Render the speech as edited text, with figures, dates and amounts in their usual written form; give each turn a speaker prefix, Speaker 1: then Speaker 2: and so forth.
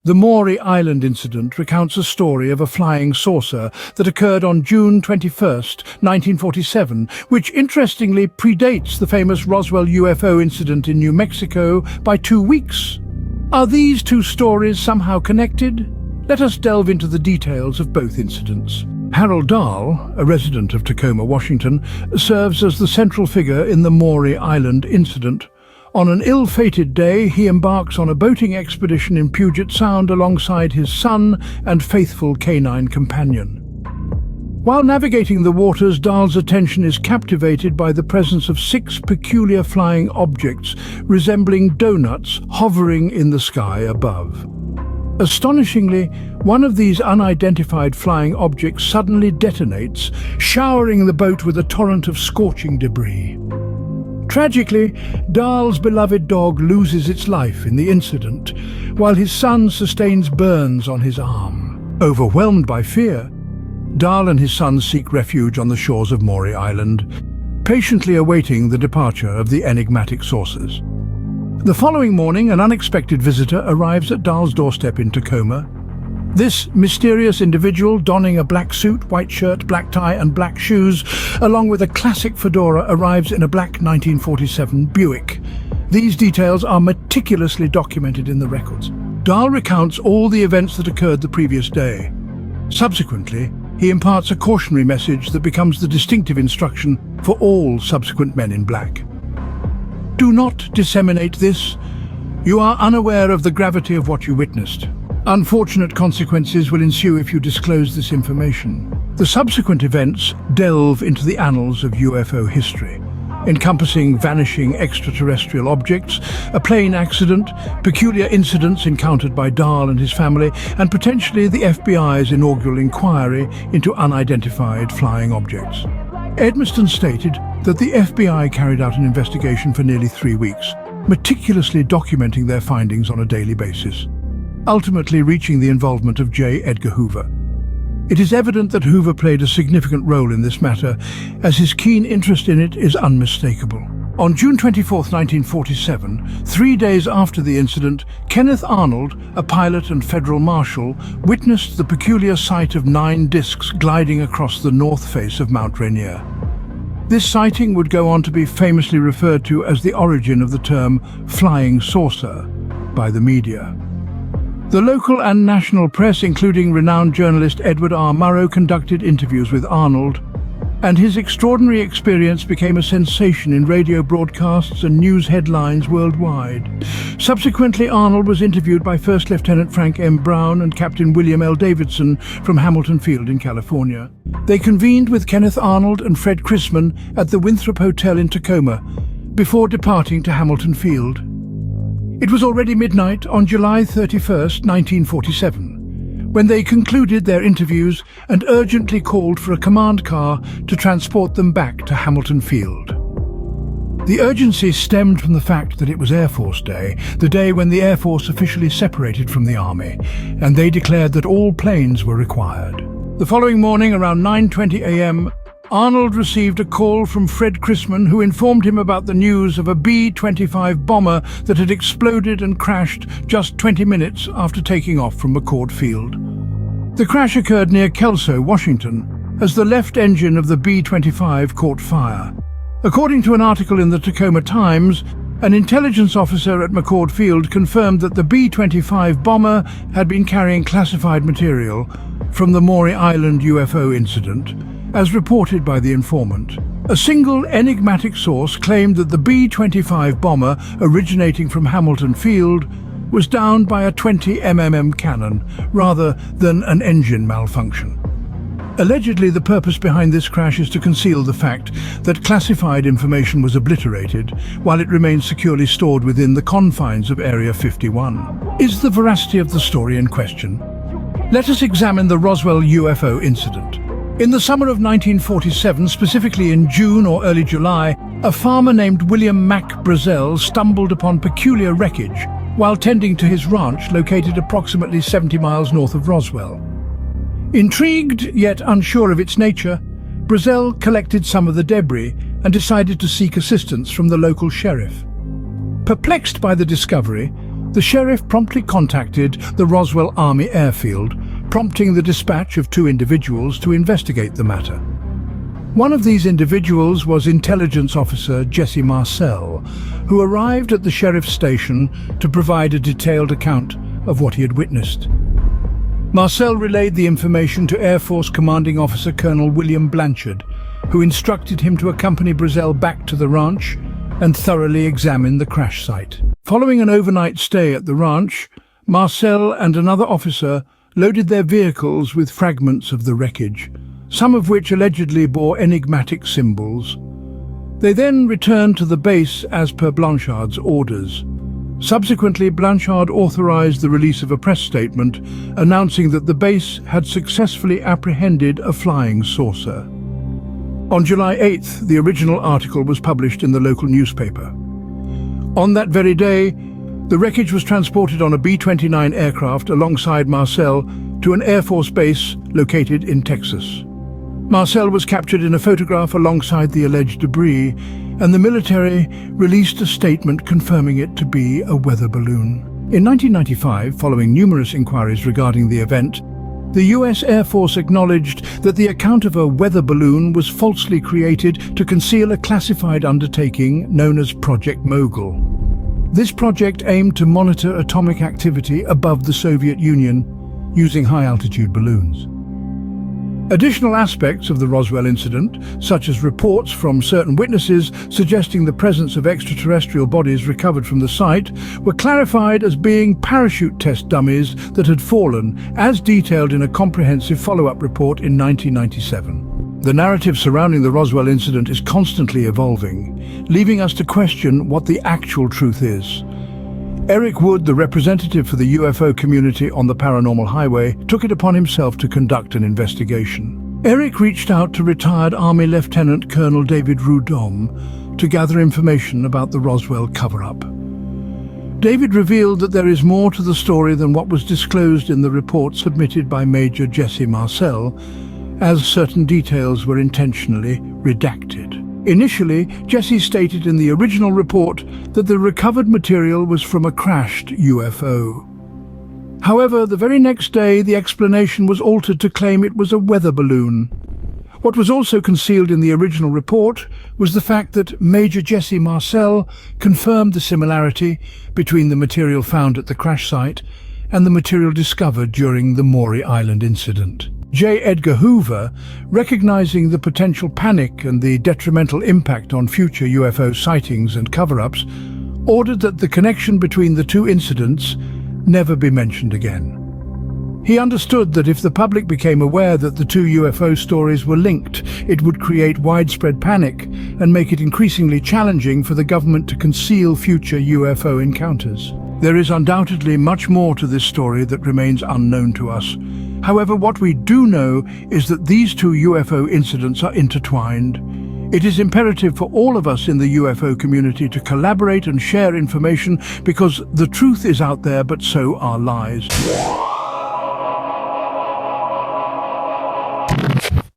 Speaker 1: The Maury Island incident recounts a story of a flying saucer that occurred on June 21st, 1947, which interestingly predates the famous Roswell UFO incident in New Mexico by 2 weeks. Are these two stories somehow connected? Let us delve into the details of both incidents. Harold Dahl, a resident of Tacoma, Washington, serves as the central figure in the Maury Island incident. On an ill-fated day, he embarks on a boating expedition in Puget Sound alongside his son and faithful canine companion. While navigating the waters, Dahl's attention is captivated by the presence of 6 peculiar flying objects resembling donuts hovering in the sky above. Astonishingly, one of these unidentified flying objects suddenly detonates, showering the boat with a torrent of scorching debris. Tragically, Dahl's beloved dog loses its life in the incident, while his son sustains burns on his arm. Overwhelmed by fear, Dahl and his son seek refuge on the shores of Maury Island, patiently awaiting the departure of the enigmatic saucers. The following morning, an unexpected visitor arrives at Dahl's doorstep in Tacoma. This mysterious individual, donning a black suit, white shirt, black tie and black shoes, along with a classic fedora, arrives in a black 1947 Buick. These details are meticulously documented in the records. Dahl recounts all the events that occurred the previous day. Subsequently, he imparts a cautionary message that becomes the distinctive instruction for all subsequent men in black. Do not disseminate this. You are unaware of the gravity of what you witnessed. Unfortunate consequences will ensue if you disclose this information. The subsequent events delve into the annals of UFO history, encompassing vanishing extraterrestrial objects, a plane accident, peculiar incidents encountered by Dahl and his family, and potentially the FBI's inaugural inquiry into unidentified flying objects. Edmiston stated that the FBI carried out an investigation for nearly 3 weeks, meticulously documenting their findings on a daily basis, ultimately reaching the involvement of J. Edgar Hoover. It is evident that Hoover played a significant role in this matter, as his keen interest in it is unmistakable. On June 24, 1947, 3 days after the incident, Kenneth Arnold, a pilot and federal marshal, witnessed the peculiar sight of 9 discs gliding across the north face of Mount Rainier. This sighting would go on to be famously referred to as the origin of the term flying saucer by the media. The local and national press, including renowned journalist Edward R. Murrow, conducted interviews with Arnold, and his extraordinary experience became a sensation in radio broadcasts and news headlines worldwide. Subsequently, Arnold was interviewed by First Lieutenant Frank M. Brown and Captain William L. Davidson from Hamilton Field in California. They convened with Kenneth Arnold and Fred Chrisman at the Winthrop Hotel in Tacoma before departing to Hamilton Field. It was already midnight on July 31st, 1947, when they concluded their interviews and urgently called for a command car to transport them back to Hamilton Field. The urgency stemmed from the fact that it was Air Force Day, the day when the Air Force officially separated from the Army, and they declared that all planes were required. The following morning, around 9:20 a.m., Arnold received a call from Fred Chrisman, who informed him about the news of a B-25 bomber that had exploded and crashed just 20 minutes after taking off from McCord Field. The crash occurred near Kelso, Washington, as the left engine of the B-25 caught fire. According to an article in the Tacoma Times, an intelligence officer at McCord Field confirmed that the B-25 bomber had been carrying classified material from the Maury Island UFO incident, as reported by the informant. A single enigmatic source claimed that the B-25 bomber, originating from Hamilton Field, was downed by a 20 mm cannon rather than an engine malfunction. Allegedly, the purpose behind this crash is to conceal the fact that classified information was obliterated while it remains securely stored within the confines of Area 51. Is the veracity of the story in question? Let us examine the Roswell UFO incident. In the summer of 1947, specifically in June or early July, a farmer named William Mack Brazel stumbled upon peculiar wreckage while tending to his ranch located approximately 70 miles north of Roswell. Intrigued, yet unsure of its nature, Brazel collected some of the debris and decided to seek assistance from the local sheriff. Perplexed by the discovery, The sheriff promptly contacted the Roswell Army airfield, prompting the dispatch of 2 individuals to investigate the matter. One of these individuals was intelligence officer Jesse Marcel, who arrived at the sheriff's station to provide a detailed account of what he had witnessed. Marcel relayed the information to Air Force Commanding Officer Colonel William Blanchard, who instructed him to accompany Brazel back to the ranch and thoroughly examine the crash site. Following an overnight stay at the ranch, Marcel and another officer loaded their vehicles with fragments of the wreckage, some of which allegedly bore enigmatic symbols. They then returned to the base as per Blanchard's orders. Subsequently, Blanchard authorized the release of a press statement announcing that the base had successfully apprehended a flying saucer. On July 8th, the original article was published in the local newspaper. On that very day, the wreckage was transported on a B-29 aircraft alongside Marcel to an Air Force base located in Texas. Marcel was captured in a photograph alongside the alleged debris, and the military released a statement confirming it to be a weather balloon. In 1995, following numerous inquiries regarding the event, the US Air Force acknowledged that the account of a weather balloon was falsely created to conceal a classified undertaking known as Project Mogul. This project aimed to monitor atomic activity above the Soviet Union using high-altitude balloons. Additional aspects of the Roswell incident, such as reports from certain witnesses suggesting the presence of extraterrestrial bodies recovered from the site, were clarified as being parachute test dummies that had fallen, as detailed in a comprehensive follow-up report in 1997. The narrative surrounding the Roswell incident is constantly evolving, leaving us to question what the actual truth is. Eric Wood, the representative for the UFO community on the Paranormal Highway, took it upon himself to conduct an investigation. Eric reached out to retired Army Lieutenant Colonel David Rudom to gather information about the Roswell cover-up. David revealed that there is more to the story than what was disclosed in the report submitted by Major Jesse Marcel, as certain details were intentionally redacted. Initially, Jesse stated in the original report that the recovered material was from a crashed UFO. However, the very next day, the explanation was altered to claim it was a weather balloon. What was also concealed in the original report was the fact that Major Jesse Marcel confirmed the similarity between the material found at the crash site and the material discovered during the Maury Island incident. J. Edgar Hoover, recognizing the potential panic and the detrimental impact on future UFO sightings and cover-ups, ordered that the connection between the 2 incidents never be mentioned again. He understood that if the public became aware that the 2 UFO stories were linked, it would create widespread panic and make it increasingly challenging for the government to conceal future UFO encounters. There is undoubtedly much more to this story that remains unknown to us. However, what we do know is that these 2 UFO incidents are intertwined. It is imperative for all of us in the UFO community to collaborate and share information, because the truth is out there, but so are lies.